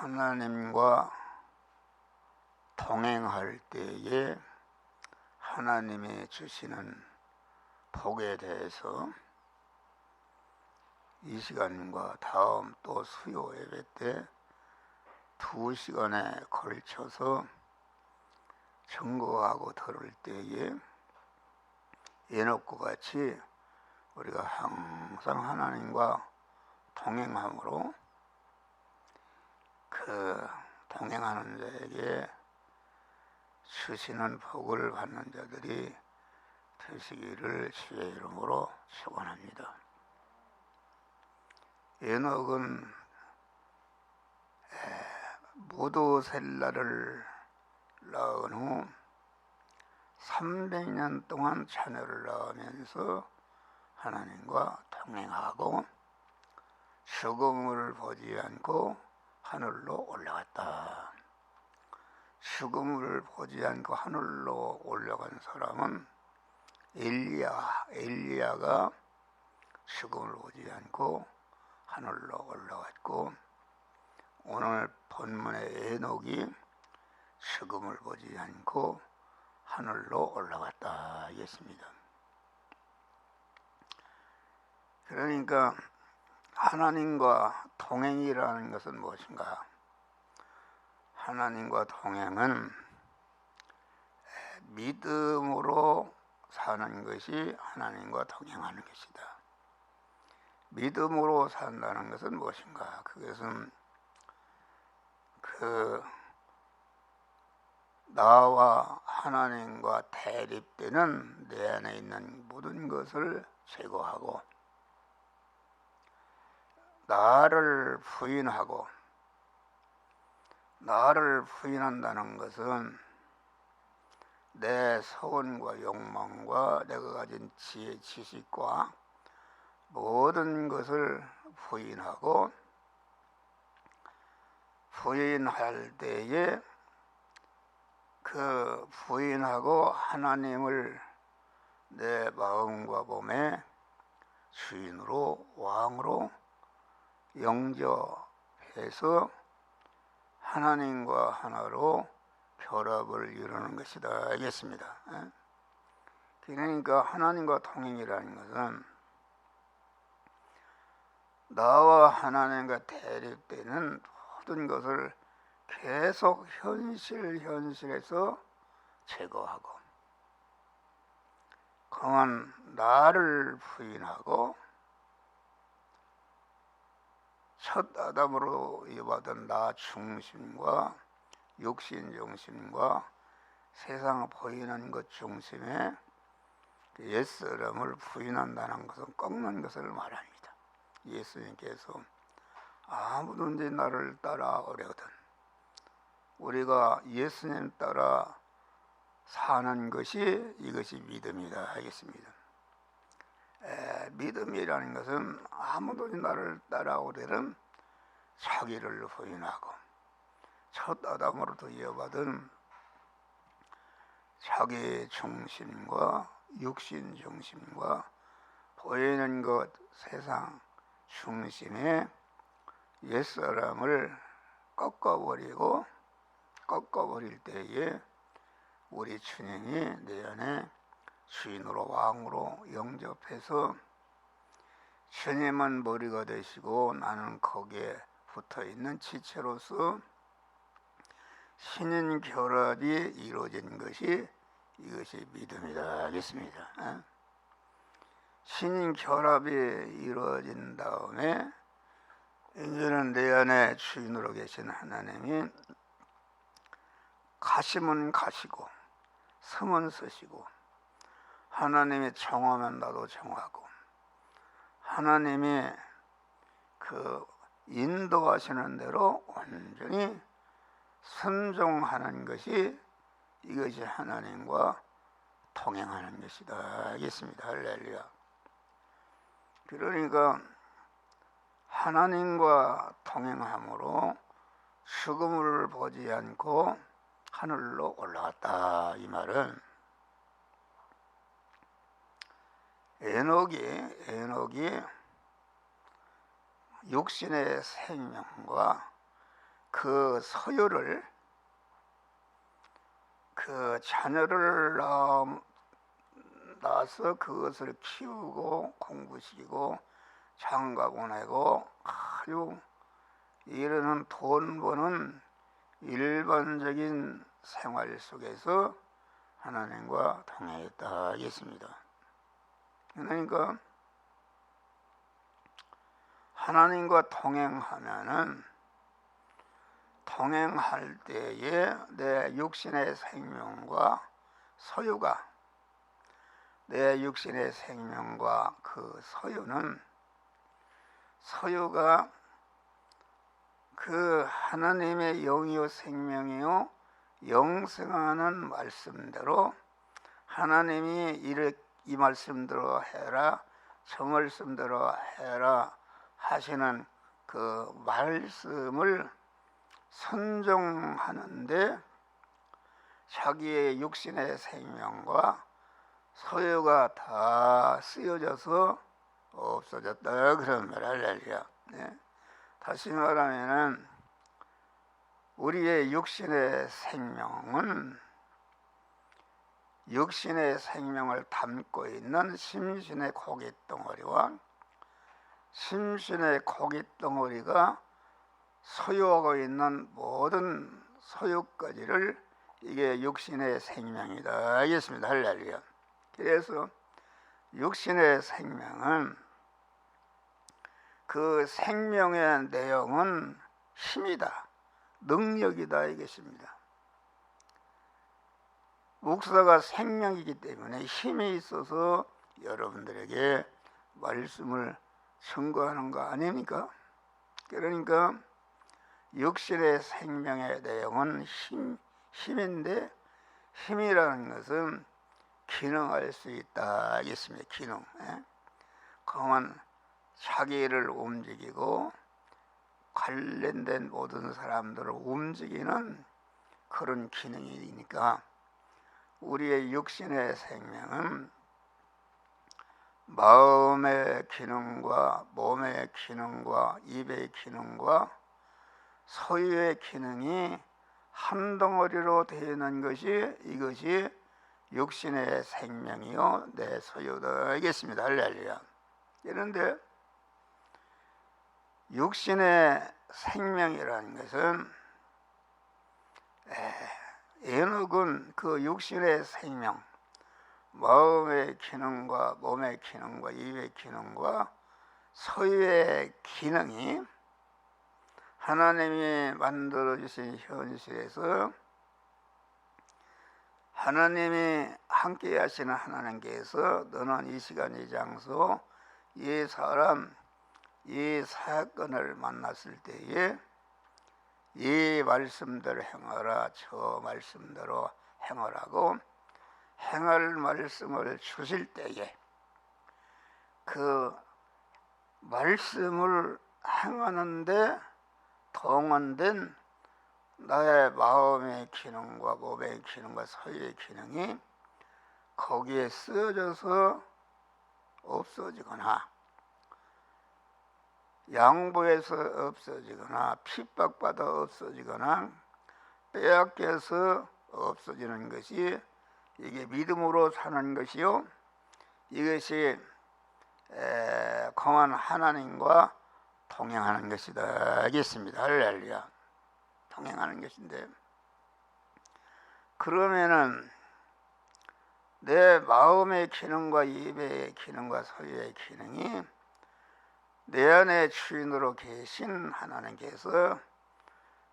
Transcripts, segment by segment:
하나님과 동행할 때에 하나님이 주시는 복에 대해서 이 시간과 다음 또 수요 예배 때 2시간에 걸쳐서 증거하고 들을 때에 에녹과 같이 우리가 항상 하나님과 동행함으로 그 동행하는 자에게 주시는 복을 받는 자들이 되시기를 주의 이름으로 축원합니다. 에녹은 무두셀라를 낳은 후 300년 동안 자녀를 낳으면서 하나님과 동행하고 죽음을 보지 않고 하늘로 올라갔다. 죽음을 보지 않고 하늘로 올라간 사람은 엘리야가 죽음을 보지 않고 하늘로 올라갔고, 오늘 본문의 에녹이 죽음을 보지 않고 하늘로 올라갔다 했습니다. 그러니까 하나님과 동행이라는 것은 무엇인가? 하나님과 동행은 믿음으로 사는 것이 하나님과 동행하는 것이다. 믿음으로 산다는 것은 무엇인가? 그것은 나와 하나님과 대립되는 내 안에 있는 모든 것을 제거하고 나를 부인한다는 것은 내 소원과 욕망과 내가 가진 지혜, 지식과 모든 것을 부인할 때에 그 부인하고 하나님을 내 마음과 몸의 주인으로 왕으로 영접해서 하나님과 하나로 결합을 이루는 것이다 알겠습니다. 그러니까 하나님과 동행이라는 것은 나와 하나님과 대립되는 모든 것을 계속 현실에서 제거하고, 그만 나를 부인하고 첫 아담으로 이어받은 나 중심과 육신 중심과 세상 보이는 것 중심에 옛사람을 부인한다는 것은 꺾는 것을 말합니다. 예수님께서 아무든지 나를 따라오려거든 우리가 예수님 따라 사는 것이 이것이 믿음이다 하겠습니다. 믿음이라는 것은 아무든지 나를 따라오려는 자기를 부인하고 첫 아담으로부터 이어받은 자기 중심과 육신 중심과 보이는 것 세상 중심의 옛사람을 꺾어버릴 때에 우리 주님이 내 안에 주인으로 왕으로 영접해서 주님은 머리가 되시고 나는 거기에 붙어있는 지체로서 신인 결합이 이루어진 것이 이것이 믿음이다 하겠습니다. 신인 결합이 이루어진 다음에 이제는 내 안에 주인으로 계신 하나님이 가시면 가시고 서면 서시고 하나님이 정하면 나도 정하고 하나님이 그 인도하시는 대로 완전히 순종하는 것이 이것이 하나님과 동행하는 것이다 알겠습니다. 할렐루야. 그러니까 하나님과 동행함으로 죽음을 보지 않고 하늘로 올라갔다 이 말은 에녹이 육신의 생명과 그 소유를 그 자녀를 낳아서 그것을 키우고 공부시키고 장가 보내고 아주 이르는 돈 버는 일반적인 생활 속에서 하나님과 동행했다 하겠습니다. 그러니까 하나님과 동행하면은 동행할 때에 내 육신의 생명과 소유가 내 육신의 생명과 그 소유가 그 하나님의 영이요 생명이요 영생하는 말씀대로 하나님이 이 말씀대로 해라 저 말씀대로 해라 하시는 그 말씀을 선정하는데 자기의 육신의 생명과 소유가 다 쓰여져서 없어졌다 그런 말 할렐루야. 네. 다시 말하면은 우리의 육신의 생명은 육신의 생명을 담고 있는 심신의 고깃덩어리와 심신의 고깃덩어리가 소유하고 있는 모든 소유까지를 이게 육신의 생명이다 알겠습니다. 할렐루야. 그래서 육신의 생명은 그 생명의 내용은 힘이다 능력이다 이것입니다. 목사가 생명이기 때문에 힘이 있어서 여러분들에게 말씀을 증거하는 거 아닙니까? 그러니까 육신의 생명의 내용은 힘인데 힘이라는 것은 기능할 수 있다 하겠습니다. 기능. 그러면 자기를 움직이고 관련된 모든 사람들을 움직이는 그런 기능이니까 우리의 육신의 생명은 마음의 기능과 몸의 기능과 입의 기능과 소유의 기능이 한 덩어리로 되는 것이 이것이 육신의 생명이요 내 소유다 알겠습니다. 할렐루야. 그런데 육신의 생명이라는 것은 에녹은 그 육신의 생명 마음의 기능과 몸의 기능과 입의 기능과 소유의 기능이 하나님이 만들어주신 현실에서 하나님이 함께 하시는 하나님께서 너는 이 시간 이 장소 이 사람 이 사건을 만났을 때에 이 말씀대로 행하라 저 말씀대로 행하라고 행할 말씀을 주실 때에 그 말씀을 행하는데 동원된 나의 마음의 기능과 몸의 기능과 소유의 기능이 거기에 쓰여져서 없어지거나 양보해서 없어지거나 핍박받아 없어지거나 빼앗겨서 없어지는 것이 이게 믿음으로 사는 것이요 이것이 공한 하나님과 동행하는 것이다 알겠습니다. 할렐루야. 동행하는 것인데 그러면은 내 마음의 기능과 입의 기능과 소유의 기능이 내 안에 주인으로 계신 하나님께서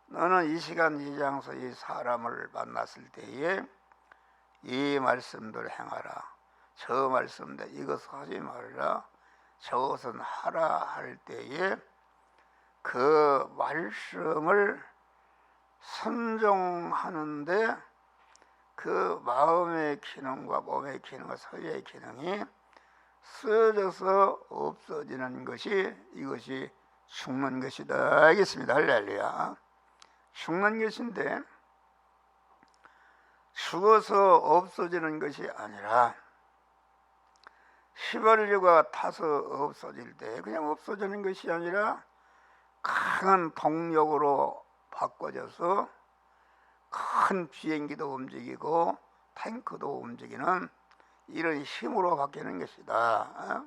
너는 이 시간 이 장소 이 사람을 만났을 때에 이 말씀들 행하라 저 말씀들 이것 하지 말라 저것은 하라 할 때에 그 말씀을 선정하는데 그 마음의 기능과 몸의 기능과 소유의 기능이 쓰여져서 없어지는 것이 이것이 죽는 것이다 알겠습니다. 할렐루야. 죽는 것인데 죽어서 없어지는 것이 아니라 휘발유가 타서 없어질 때 그냥 없어지는 것이 아니라 강한 동력으로 바꿔져서 큰 비행기도 움직이고 탱크도 움직이는 이런 힘으로 바뀌는 것이다.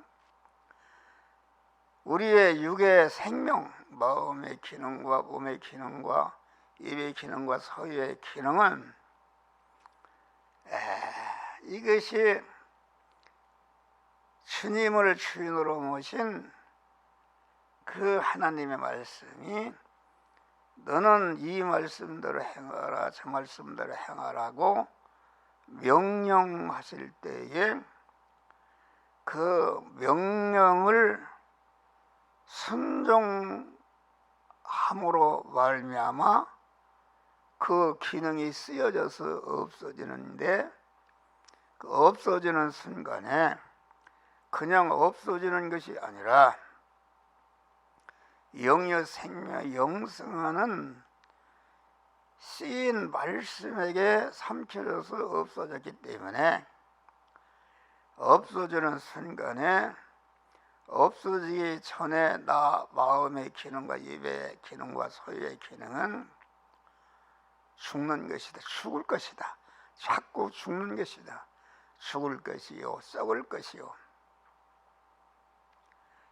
우리의 육의 생명, 마음의 기능과 몸의 기능과 입의 기능과 서유의 기능은 이것이 주님을 주인으로 모신 그 하나님의 말씀이 너는 이 말씀대로 행하라, 저 말씀대로 행하라고 명령하실 때에 그 명령을 순종함으로 말미암아 그 기능이 쓰여져서 없어지는데, 그 없어지는 순간에 그냥 없어지는 것이 아니라 영여 생명 영성하는 쓰인 말씀에게 삼켜져서 없어졌기 때문에 없어지는 순간에 없어지기 전에 나 마음의 기능과 입의 기능과 소유의 기능은 죽는 것이다. 죽을 것이다. 자꾸 죽는 것이다. 죽을 것이요, 썩을 것이요,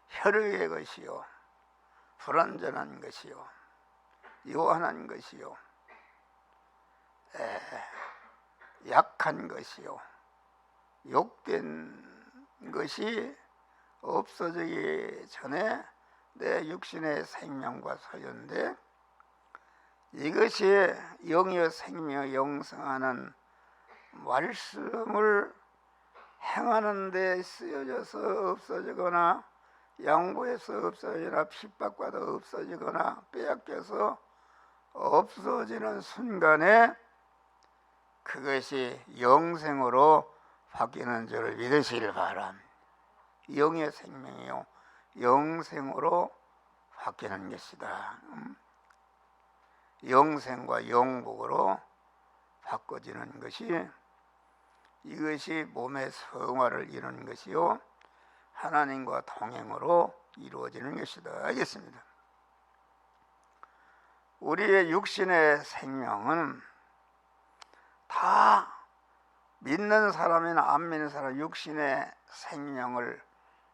혈육의 것이요, 불완전한 것이요, 요한한 것이요, 약한 것이요, 욕된 것이 없어지기 전에 내 육신의 생명과 소유인데, 이것이 영의 생명 영성하는 말씀을 행하는 데 쓰여져서 없어지거나 양보해서 없어지거나 핍박받아 없어지거나 빼앗겨서 없어지는 순간에 그것이 영생으로 바뀌는 줄을 믿으시길 바랍니다. 영의 생명이요 영생으로 바뀌는 것이다. 영생과 영복으로 바꿔지는 것이, 이것이 몸의 성화를 이루는 것이요 하나님과 동행으로 이루어지는 것이다. 알겠습니다. 우리의 육신의 생명은 다 믿는 사람이나 안 믿는 사람 육신의 생명을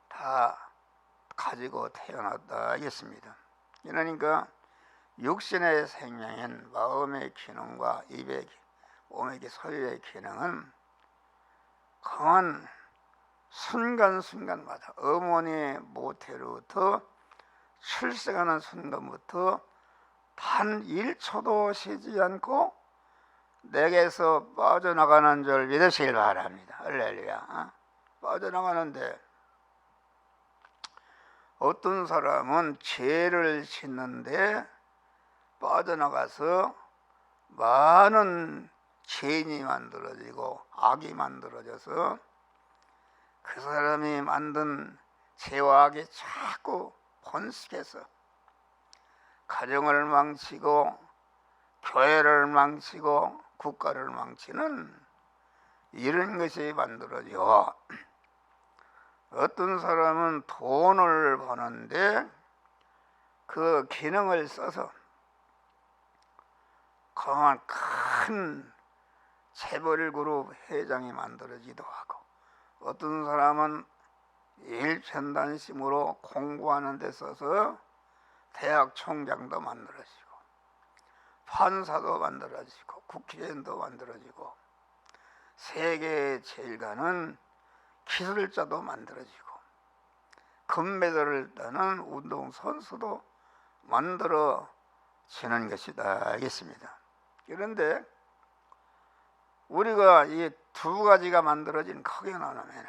다 가지고 태어났다 하겠습니다. 그러니까 육신의 생명인 마음의 기능과 입의 몸의 소유의 기능은 강한 순간순간마다 어머니 모태로부터 출생하는 순간부터 단 1초도 쉬지 않고 내게서 빠져나가는 줄 믿으시길 바랍니다. 할렐루야. 빠져나가는데 어떤 사람은 죄를 짓는데 빠져나가서 많은 죄인이 만들어지고 악이 만들어져서 그 사람이 만든 죄와 악이 자꾸 번식해서 가정을 망치고 교회를 망치고 국가를 망치는 이런 것이 만들어져. 어떤 사람은 돈을 버는데 그 기능을 써서 강한 큰 재벌 그룹 회장이 만들어지기도 하고, 어떤 사람은 일편단심으로 공부하는 데 써서 대학 총장도 만들어지고 판사도 만들어지고 국회의원도 만들어지고 세계에 제일 가는 기술자도 만들어지고 금메달을 따는 운동선수도 만들어지는 것이다 알겠습니다. 그런데 우리가 이 두 가지가 만들어진 크게 나누면,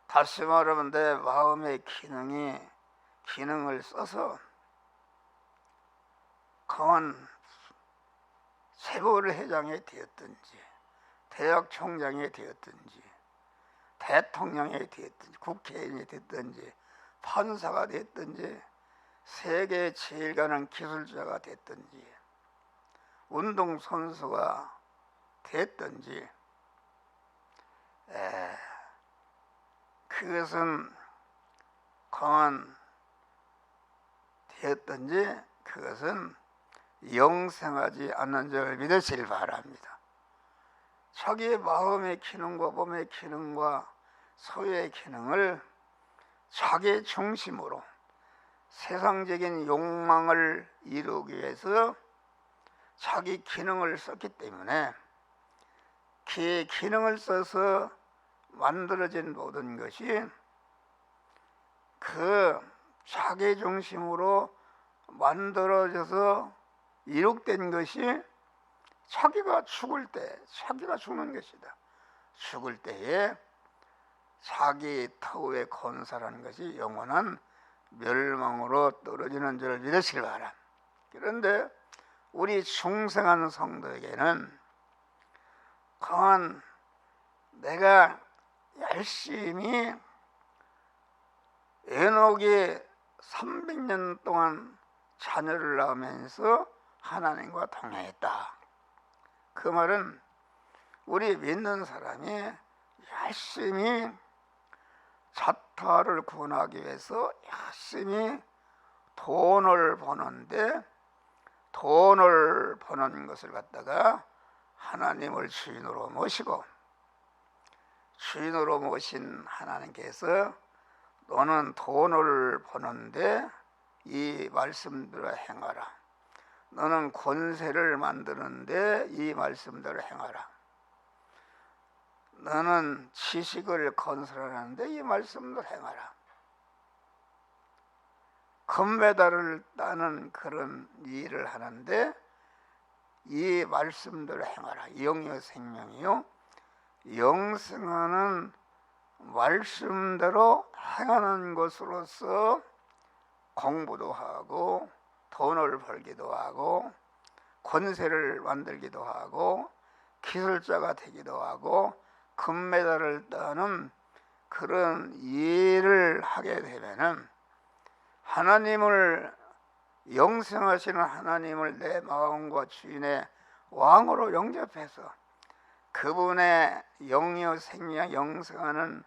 다시 말하면 내 마음의 기능을 써서 강한 재벌 회장이 되었든지 대학 총장이 되었든지 대통령이 되었든지 국회의원이 됐든지 판사가 됐든지 세계 제일 가는 기술자가 됐든지 운동선수가 됐든지, 그것은 강한 되었든지 그것은 영생하지 않는 줄 믿으시길 바랍니다. 자기의 마음의 기능과 몸의 기능과 소유의 기능을 자기 중심으로 세상적인 욕망을 이루기 위해서 자기 기능을 썼기 때문에 그 기능을 써서 만들어진 모든 것이 그 자기 중심으로 만들어져서 이룩된 것이 자기가 죽을 때, 자기가 죽는 것이다. 죽을 때에 자기 터에 건설하는 것이 영원한 멸망으로 떨어지는 줄 믿으시기 바랍니다. 그런데 우리 중생한 성도에게는 그건 내가 열심히 에녹이 300년 동안 자녀를 낳으면서 하나님과 동행했다. 그 말은 우리 믿는 사람이 열심히 자타를 구원하기 위해서 열심히 돈을 버는데 돈을 버는 것을 갖다가 하나님을 주인으로 모시고 주인으로 모신 하나님께서 너는 돈을 버는데 이 말씀대로 행하라. 너는 권세를 만드는데 이 말씀대로 행하라. 너는 지식을 건설하는데 이 말씀대로 행하라. 금메달을 따는 그런 일을 하는데 이 말씀대로 행하라. 영이요 생명이요 영생하는 말씀대로 행하는 것으로서 공부도 하고 돈을 벌기도 하고 권세를 만들기도 하고 기술자가 되기도 하고 금메달을 따는 그런 일을 하게 되면은 하나님을 영생하시는 하나님을 내 마음과 주인의 왕으로 영접해서 그분의 영이요 생명 영생하는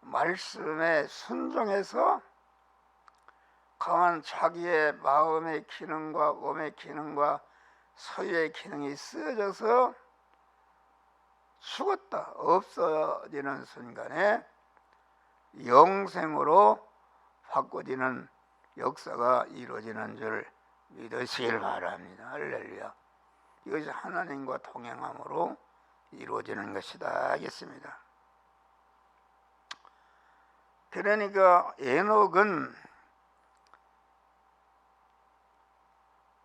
말씀에 순종해서 강한 자기의 마음의 기능과 몸의 기능과 소유의 기능이 쓰여져서 죽었다 없어지는 순간에 영생으로 바꿔지는 역사가 이루어지는 줄 믿으시길 바랍니다. 할렐루야. 이것이 하나님과 동행함으로 이루어지는 것이다 하겠습니다. 그러니까 에녹은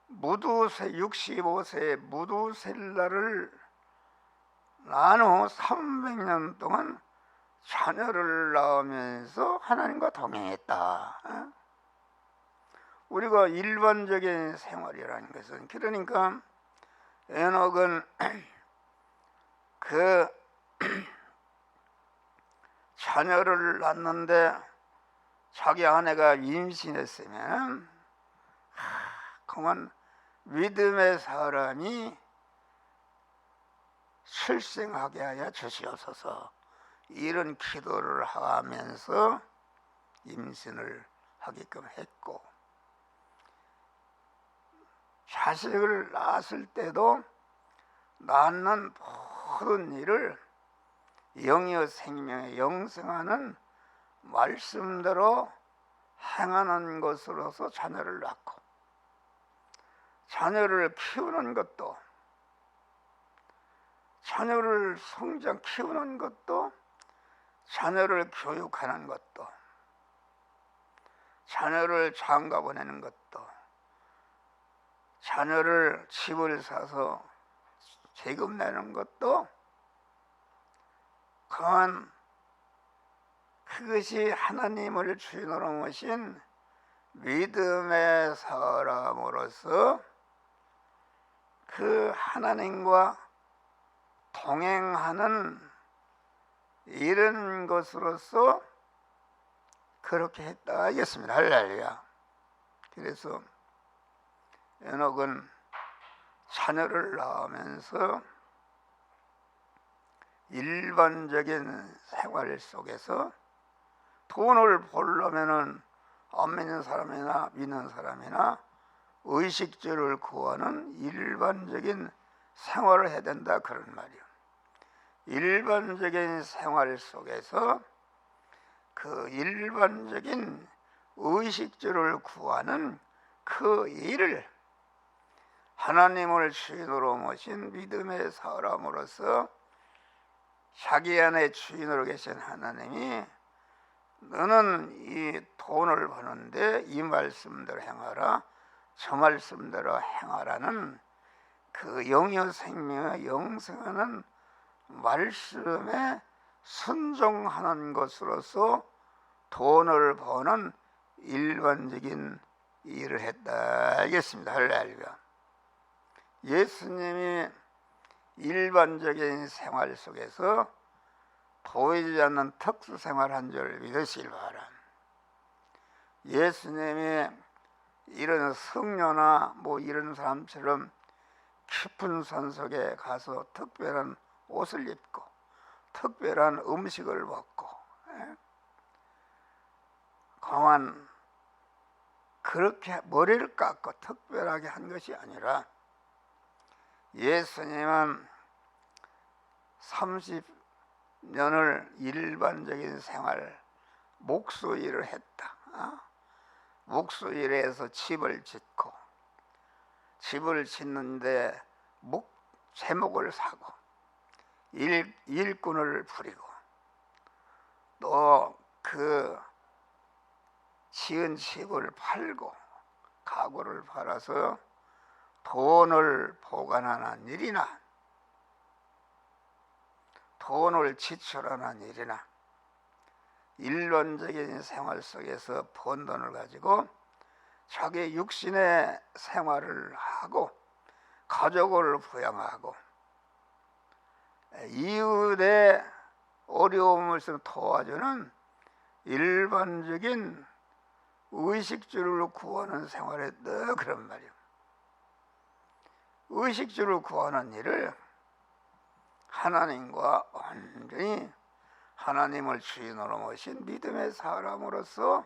무두세 65세에 무두셀라를 낳은 후 300년 동안 자녀를 낳으면서 하나님과 동행했다. 우리가 일반적인 생활이라는 것은 그러니까 에녹은 그 자녀를 낳는데 자기 아내가 임신했으면 그만 믿음의 사람이 출생하게 하여 주시옵소서 이런 기도를 하면서 임신을 하게끔 했고 자식을 낳았을 때도 낳는 모든 일을 영이요 생명에 영생하는 말씀대로 행하는 것으로서 자녀를 낳고 자녀를 키우는 것도 자녀를 성장 키우는 것도 자녀를 교육하는 것도 자녀를 장가 보내는 것도 자녀를 집을 사서 세금 내는 것도 그것이 하나님을 주인으로 모신 믿음의 사람으로서 그 하나님과 동행하는 이런 것으로서 그렇게 했다 하겠습니다. 할렐루야. 그래서 에녹은 자녀를 낳으면서 일반적인 생활 속에서 돈을 벌려면은 안 믿는 사람이나 믿는 사람이나 의식주를 구하는 일반적인 생활을 해야 된다, 그런 말이요. 일반적인 생활 속에서 그 일반적인 의식주를 구하는 그 일을 하나님을 주인으로 모신 믿음의 사람으로서 자기 안에 주인으로 계신 하나님이 너는 이 돈을 버는데 이 말씀대로 행하라, 저 말씀대로 행하라는 그 영의 생명의 영생하는 말씀에 순종하는 것으로서 돈을 버는 일반적인 일을 했다, 알겠습니다. 할렐루야. 예수님이 일반적인 생활 속에서 보이지 않는 특수 생활한 줄 믿으시길 바랍니다. 예수님이 이런 성녀나 이런 사람처럼 깊은 산 속에 가서 특별한 옷을 입고 특별한 음식을 먹고 그만 그렇게 머리를 깎고 특별하게 한 것이 아니라 예수님은 30년을 일반적인 생활, 목수일을 했다. 목수일에서 집을 짓고, 집을 짓는데 제목을 사고, 일꾼을 부리고, 또 그 지은 집을 팔고, 가구를 팔아서 돈을 보관하는 일이나 돈을 지출하는 일이나 일반적인 생활 속에서 번 돈을 가지고 자기 육신의 생활을 하고 가족을 부양하고 이웃의 어려움을 도와주는 일반적인 의식주를 구하는 생활했다, 그런 말이에요. 의식주를 구하는 일을 하나님과 완전히 하나님을 주인으로 모신 믿음의 사람으로서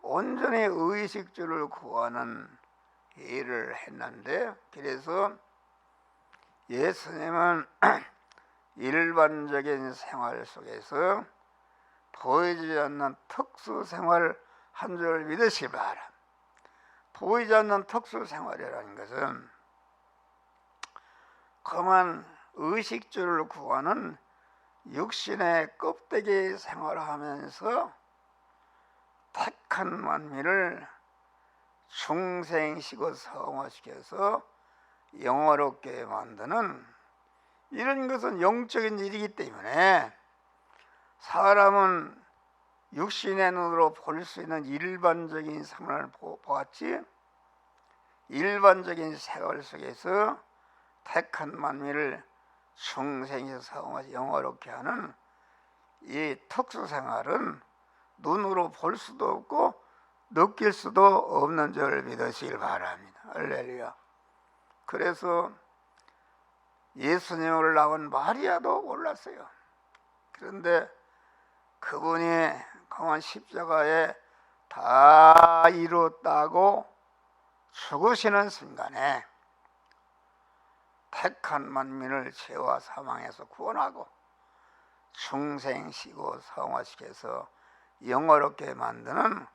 온전히 의식주를 구하는 일을 했는데, 그래서 예수님은 일반적인 생활 속에서 보이지 않는 특수 생활 한 줄 믿으시기 바랍니다. 보이지 않는 특수 생활이라는 것은 그만 의식주를 구하는 육신의 껍데기 생활하면서 택한 만민을 중생시고 성화시켜서 영화롭게 만드는 이런 것은 영적인 일이기 때문에 사람은 육신의 눈으로 볼 수 있는 일반적인 생활을 보았지, 일반적인 생활 속에서 택한 만민을 중생에서 성화시 영화롭게 하는 이 특수생활은 눈으로 볼 수도 없고 느낄 수도 없는 줄 믿으시길 바랍니다. 할렐루야. 그래서 예수님을 낳은 마리아도 몰랐어요. 그런데 그분이 그만 십자가에 다 이뤘다고 죽으시는 순간에 택한 만민을 죄와 사망에서 구원하고 중생시고 성화시켜서 영화롭게 만드는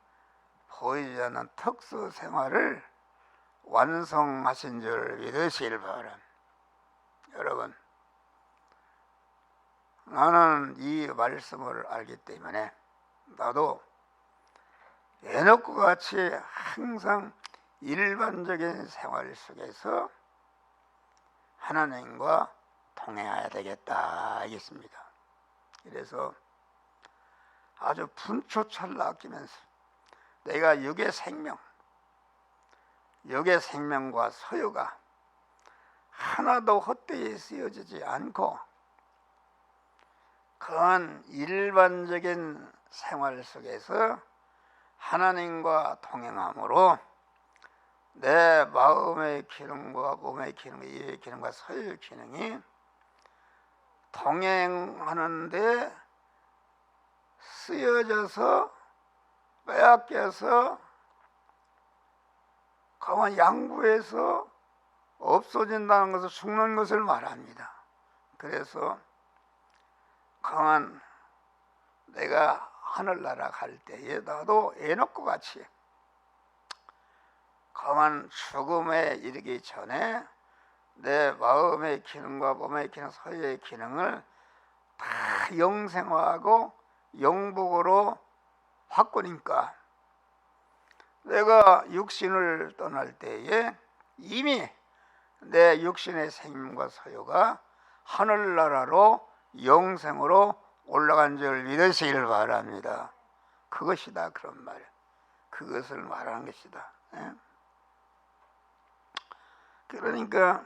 보이지 않는 특수 생활을 완성하신 줄 믿으시길 바랍니다. 여러분, 나는 이 말씀을 알기 때문에 나도 에녹과 같이 항상 일반적인 생활 속에서 하나님과 동행해야 되겠다, 알겠습니다. 그래서 아주 분초철을 아끼면서 내가 육의 생명과 소유가 하나도 헛되이 쓰여지지 않고 그런 일반적인 생활 속에서 하나님과 동행함으로 내 마음의 기능과 몸의 기능, 이의 기능과 소유의 기능이 동행하는데 쓰여져서 빼앗겨서 강한 양구에서 없어진다는 것을 죽는 것을 말합니다. 그래서 강한 내가 하늘나라 갈 때에 나도 에녹과 같이 강한 죽음에 이르기 전에 내 마음의 기능과 몸의 기능, 서유의 기능을 다 영생화하고 영복으로 바꾸니까 내가 육신을 떠날 때에 이미 내 육신의 생명과 소유가 하늘나라로 영생으로 올라간 줄 믿으시길 바랍니다. 그것이다 그런 말이에요. 그것을 말하는 것이다. 그러니까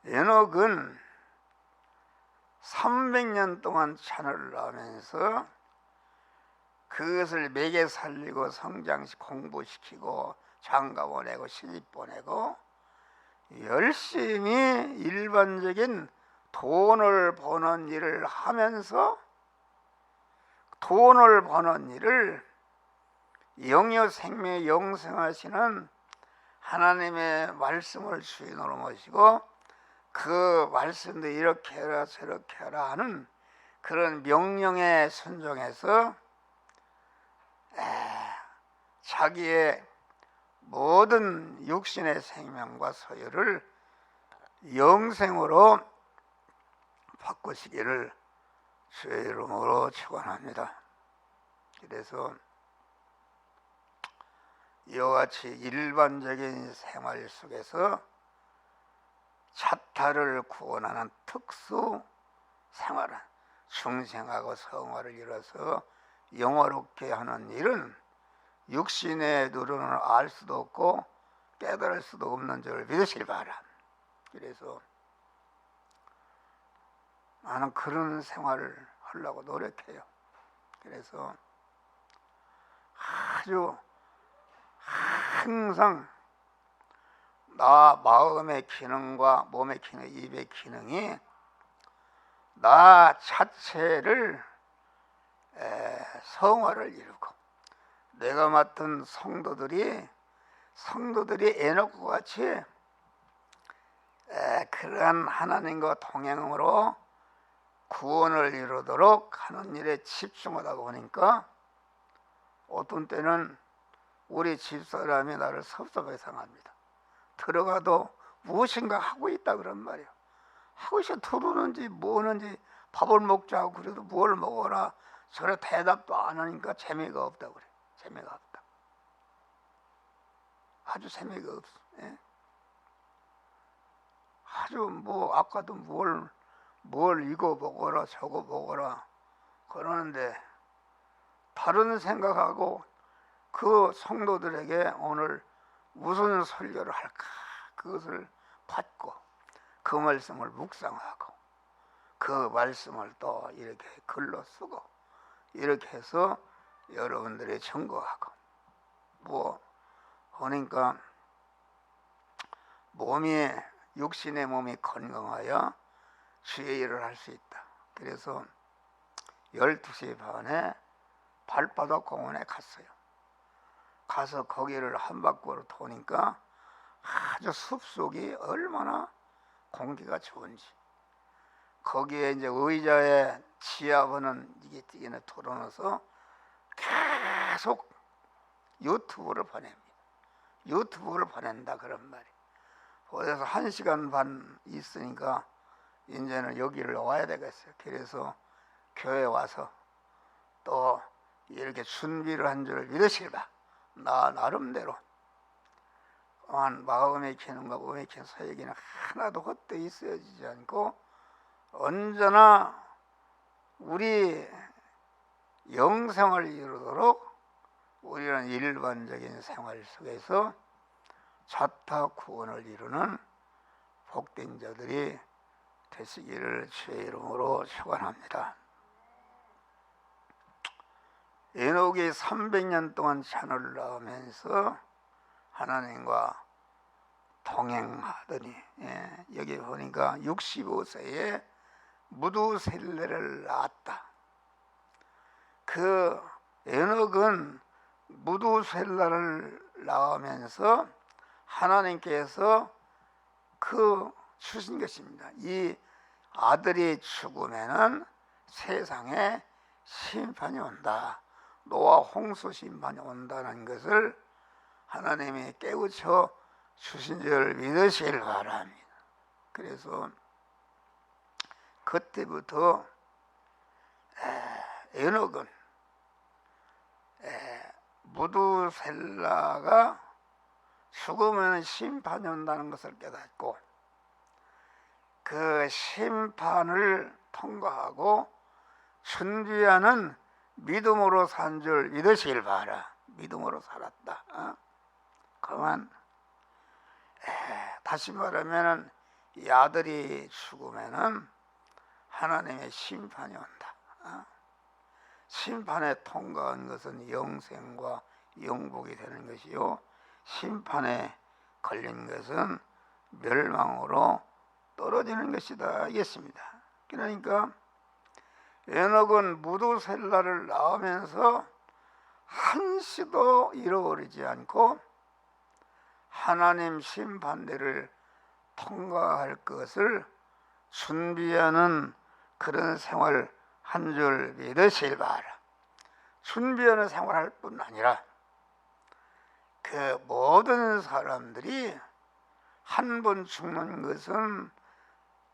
에녹은 300년 동안 자녀를 낳으면서 그것을 먹여 살리고 성장시키고 공부시키고 장가 보내고 시집 보내고 열심히 일반적인 돈을 버는 일을 하면서 돈을 버는 일을 영유 생명 영생하시는 하나님의 말씀을 주인으로 모시고 그 말씀도 이렇게 해라 저렇게 해라 하는 그런 명령에 순종해서 자기의 모든 육신의 생명과 소유를 영생으로 바꾸시기를 주의 이름으로 축원합니다. 그래서 이와 같이 일반적인 생활 속에서 자타를 구원하는 특수 생활은 중생하고 성화를 이뤄서 영화롭게 하는 일은 육신의 눈으로는 알 수도 없고 깨달을 수도 없는 줄 믿으시길 바랍니다. 그래서 나는 그런 생활을 하려고 노력해요. 그래서 아주 항상 나 마음의 기능과 몸의 기능, 입의 기능이 나 자체를 성화를 이루고 내가 맡은 성도들이 에녹과 같이 그러한 하나님과 동행으로 구원을 이루도록 하는 일에 집중하다 보니까 어떤 때는 우리 집사람이 나를 섭섭하게 생각합니다. 들어가도 무엇인가 하고 있다 그런 말이에요. 하고 있어 들어오는지 뭐는지 밥을 먹자고 그래도 뭘 먹어라 저래 대답도 안 하니까 재미가 없다 그래. 재미가 없다. 아주 재미가 없어. 예? 아주 뭐 아까도 뭘 이거 먹어라 저거 먹어라 그러는데 다른 생각하고 그 성도들에게 오늘 무슨 설교를 할까 그것을 받고 그 말씀을 묵상하고 그 말씀을 또 이렇게 글로 쓰고 이렇게 해서 여러분들이 증거하고 뭐 그러니까 육신의 몸이 건강하여 주의 일을 할 수 있다. 그래서 12시 반에 발바닥 공원에 갔어요. 가서 거기를 한 바퀴로 도니까 아주 숲속이 얼마나 공기가 좋은지 거기에 이제 의자에 지압하는 이게 뛰기는 돌아넣어서 계속 유튜브를 보냅니다. 유튜브를 보낸다 그런 말이. 그래서 1시간 반 있으니까 이제는 여기를 와야 되겠어요. 그래서 교회 와서 또 이렇게 준비를 한 줄 믿으실 바. 나 나름대로 마음의 기능과 몸의 기능, 소의 기능 하나도 헛되이 쓰여지지 않고 언제나 우리 영생을 이루도록 우리는 일반적인 생활 속에서 자타 구원을 이루는 복된 자들이 되시기를 주의 이름으로 축원합니다. 에녹이 300년 동안 자녀를 낳으면서 하나님과 동행하더니 여기 보니까 65세에 무두셀레를 낳았다. 그 에녹은 무두셀라를 낳으면서 하나님께서 주신 것입니다. 이 아들이 죽으면은 세상에 심판이 온다. 노아 홍수 심판이 온다는 것을 하나님이 깨우쳐 주신 줄 믿으시길 바랍니다. 그래서 그때부터 에녹은 무두셀라가 죽으면 심판이 온다는 것을 깨닫고 그 심판을 통과하고 준비하는 믿음으로 산 줄 믿으시길 바라. 믿음으로 살았다. 그만 다시 말하면 이 아들이 죽으면은 하나님의 심판이 온다. 심판에 통과한 것은 영생과 영복이 되는 것이요, 심판에 걸린 것은 멸망으로 떨어지는 것이다 이겠습니다. 그러니까 에녹은 무두셀라를 낳으면서 한시도 잃어버리지 않고 하나님 심판대를 통과할 것을 준비하는 그런 생활 한 줄 믿으시길 바라. 준비하는 생활할 뿐 아니라 그 모든 사람들이 한 번 죽는 것은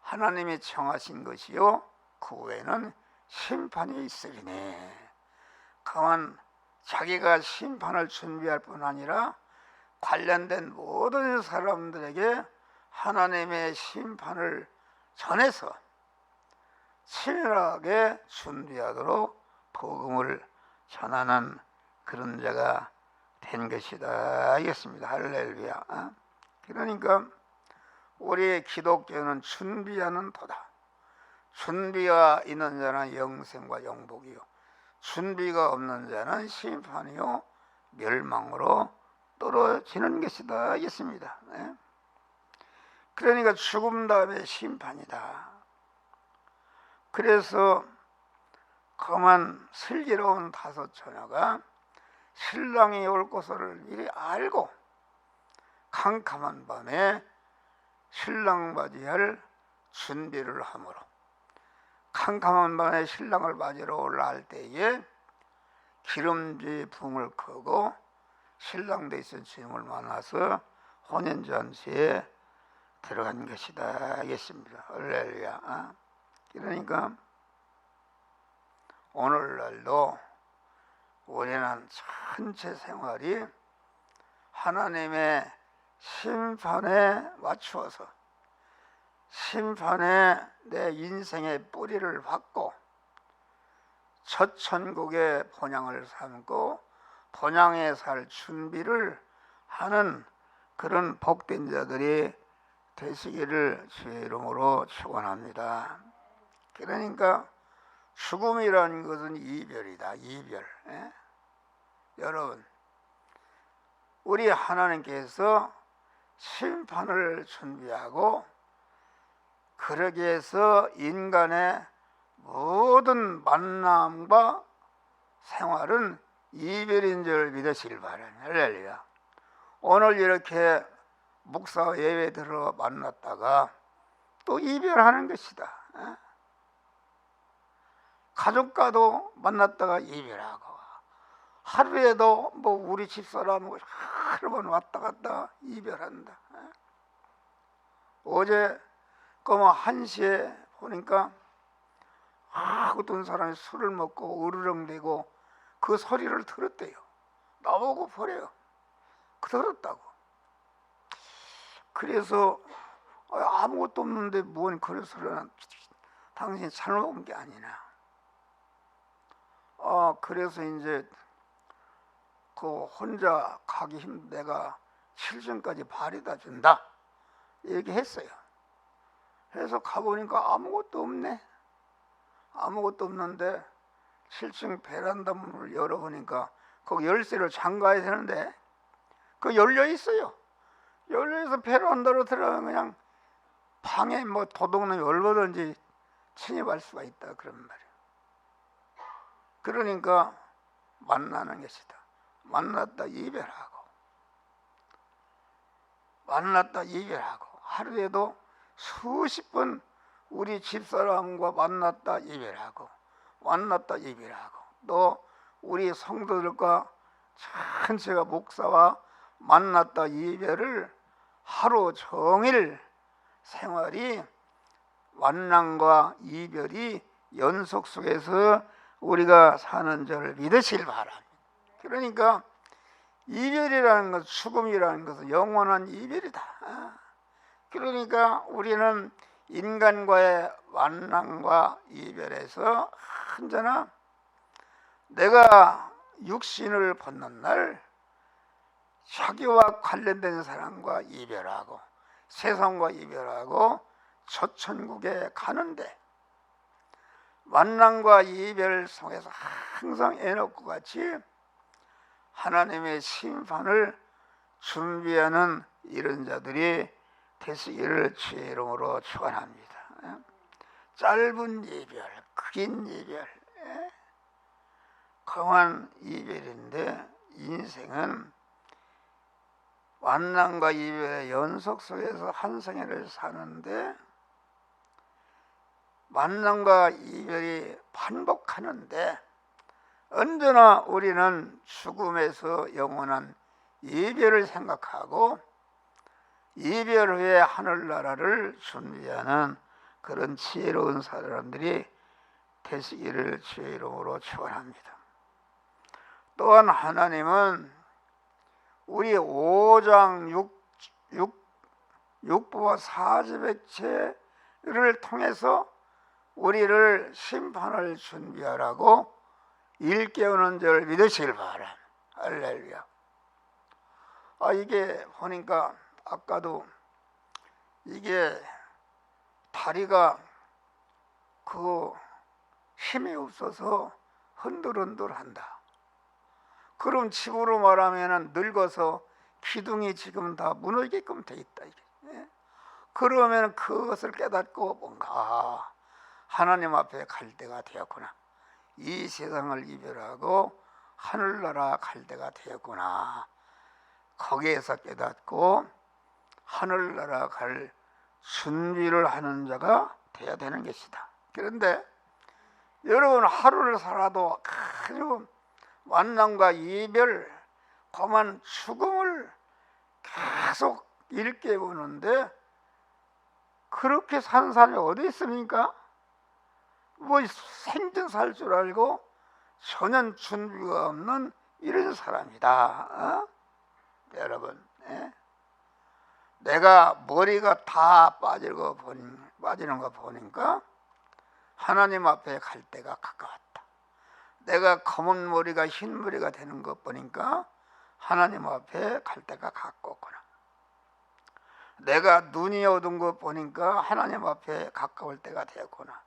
하나님이 정하신 것이요, 그 후에는 심판이 있으리니 그만 자기가 심판을 준비할 뿐 아니라 관련된 모든 사람들에게 하나님의 심판을 전해서 치밀하게 준비하도록 복음을 전하는 그런 자가 된 것이다 알겠습니다. 할렐루야. 그러니까 우리 기독교는 준비하는 도다. 준비가 있는 자는 영생과 영복이요, 준비가 없는 자는 심판이요 멸망으로 떨어지는 것이다 알겠습니다. 그러니까 죽음 다음에 심판이다. 그래서 그만 슬기로운 다섯 처녀가 신랑이 올 것을 미리 알고 캄캄한 밤에 신랑 맞이할 준비를 하므로, 캄캄한 밤에 신랑을 맞이러 올라갈 때에 기름지 붕을 끄고 신랑 되신 주님을 만나서 혼인잔치에 들어간 것이다 하겠습니다. 할렐루야. 그러니까 오늘날도 우리는 전체 생활이 하나님의 심판에 맞추어서 심판에 내 인생의 뿌리를 받고 첫 천국의 본향을 삼고 본향에 살 준비를 하는 그런 복된 자들이 되시기를 주의 이름으로 축원합니다. 그러니까 죽음이라는 것은 이별이다. 이별. 여러분, 우리 하나님께서 심판을 준비하고 그러기 위해서 인간의 모든 만남과 생활은 이별인 줄 믿으시길 바랍니다. 할렐루야. 오늘 이렇게 목사 예배 들어 만났다가 또 이별하는 것이다. 가족과도 만났다가 이별하고, 하루에도 뭐 우리 집사람하고 하루 번 왔다 갔다 이별한다. 어제 뭐 1시에 보니까 어떤 사람이 술을 먹고 으르렁대고 그 소리를 들었대요. 나보고 보래요. 들었다고. 그래서 아무것도 없는데 뭔 그런 소리는 당신이 잘못 온 게 아니냐. 그래서 이제 그 혼자 가기 힘든 내가 7층까지 바래다 준다 이렇게 했어요. 그래서 가보니까 아무것도 없네. 아무것도 없는데 7층 베란다 문을 열어보니까 거기 열쇠를 잠가야 되는데 그 열려 있어요. 열려 있어 베란다로 들어가면 그냥 방에 뭐 도둑놈이 얼마든지 침입할 수가 있다 그런 말이에요. 그러니까 만나는 것이다. 만났다 이별하고 만났다 이별하고 하루에도 수십 번 우리 집사람과 만났다 이별하고 만났다 이별하고 또 우리 성도들과 전체가 목사와 만났다 이별을 하루 종일 생활이 만남과 이별이 연속 속에서 우리가 사는 줄 믿으시길 바랍니다. 그러니까 이별이라는 것, 죽음이라는 것은 영원한 이별이다. 그러니까 우리는 인간과의 만남과 이별에서 언제나 내가 육신을 벗는 날 자기와 관련된 사람과 이별하고 세상과 이별하고 저천국에 가는데 만남과 이별 속에서 항상 에녹과 같이 하나님의 심판을 준비하는 이런 자들이 되시기를 주의 이름으로 축원합니다. 짧은 이별, 긴 이별, 강한 이별인데 인생은 만남과 이별의 연속 속에서 한 생애를 사는데 만남과 이별이 반복하는데 언제나 우리는 죽음에서 영원한 이별을 생각하고 이별 후에 하늘나라를 준비하는 그런 지혜로운 사람들이 되시기를 주의 이름으로 축원합니다. 또한 하나님은 우리 5장 6부와 40액체를 통해서 우리를 심판을 준비하라고 일깨우는 줄 믿으시길 바랍니다. 할렐루야. 이게 보니까 아까도 이게 다리가 그 힘이 없어서 흔들흔들한다. 그럼 집으로 말하면 늙어서 기둥이 지금 다 무너지게끔 돼 있다. 그러면 그것을 깨닫고 뭔가 하나님 앞에 갈 때가 되었구나. 이 세상을 이별하고 하늘나라 갈 때가 되었구나. 거기에서 깨닫고 하늘나라 갈 준비를 하는 자가 되어야 되는 것이다. 그런데 여러분 하루를 살아도 아주 만남과 이별, 그만 죽음을 계속 일깨우는데 그렇게 사는 사람이 어디 있습니까? 뭐 생전 살 줄 알고 전혀 준비가 없는 이런 사람이다. 여러분, 내가 머리가 다 빠지는 거 보니까 하나님 앞에 갈 때가 가까웠다. 내가 검은 머리가 흰 머리가 되는 것 보니까 하나님 앞에 갈 때가 가까웠구나. 내가 눈이 어두운 것 보니까 하나님 앞에 가까울 때가 되었구나.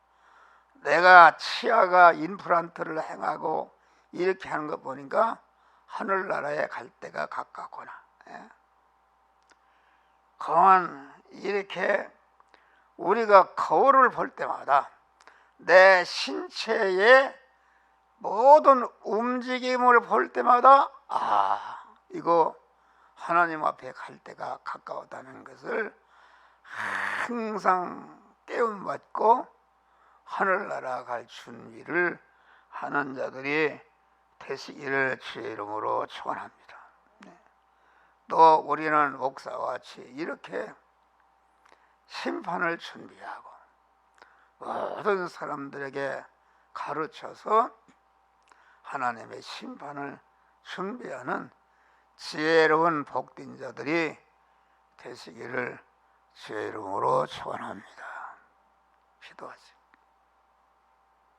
내가 치아가 임플란트를 행하고 이렇게 하는 거 보니까 하늘나라에 갈 때가 가깝구나. 그만 이렇게 우리가 거울을 볼 때마다 내 신체의 모든 움직임을 볼 때마다 이거 하나님 앞에 갈 때가 가까웠다는 것을 항상 깨움받고 하늘나라 갈 준비를 하는 자들이 되시기를 주의 이름으로 축원합니다. 또 우리는 목사와 같이 이렇게 심판을 준비하고 모든 사람들에게 가르쳐서 하나님의 심판을 준비하는 지혜로운 복된 자들이 되시기를 주의 이름으로 축원합니다. 기도하시고